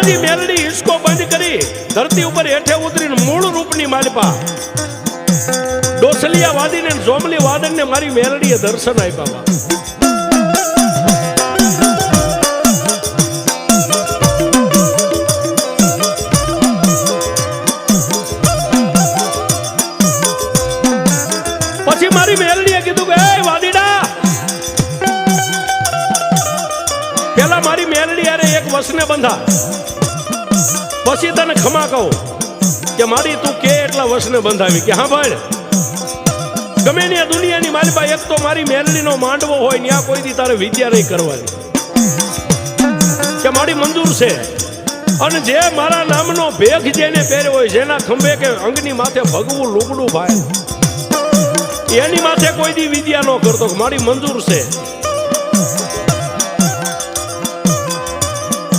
માતાજી મેલડી હિસકો બંધ કરી ધરતી ઉપર હેઠે ઉતરીને મૂળ રૂપની માલપા ડોસલિયા વાદીને જોમલી વાદનને મારી મેલડીએ દર્શન આપ્યા. પછી મારી મેલડીએ કીધું કે એ વાદીડા, પેલા મારી મેલડી અરે એક વસને બંધા, પછી તને ખમા કહું કે મારી તું કે એટલા વસને બંધાવી. કે હા ભાઈ, ગમે ને દુનિયાની માલિપા એક તો મારી મેલડીનો માંડવો હોય ત્યાં કોઈ દી તારે વિદ્યા નહીં કરવાની, કે મારી મંજૂર છે. અને જે મારા નામનો ભેખ જેને પહેર્યો હોય, જેના ખંભે કે અંગની માથે ભગવું લુગડું ભાઈ, એની માથે કોઈ દી વિદ્યા ન કરતો, મારી મંજૂર છે.